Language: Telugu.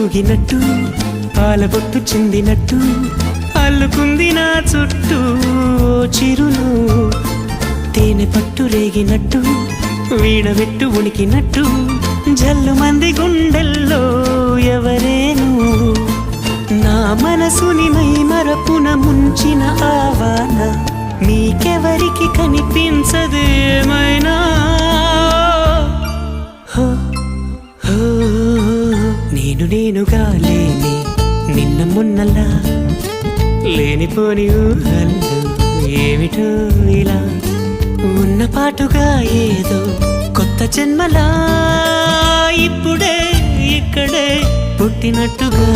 తూగినట్టు పాలబొట్టు చెందినట్టు అల్లుకుంది నా చుట్టూ చిరును తేనె పట్టు రేగినట్టు వీడబెట్టు ఉనికినట్టు జల్లు మంది గుండెల్లో ఎవరేను నా మనసుని మై మరపున ముంచిన ఆవాన నీకెవరికి కనిపించదేమైనా నేనుగా లేని నిన్న మొన్నలా లేనిపోని ఊహల్లో ఏమిటో ఇలా ఉన్న పాటుగా ఏదో కొత్త జన్మలా ఇప్పుడే ఇక్కడే పుట్టినట్టుగా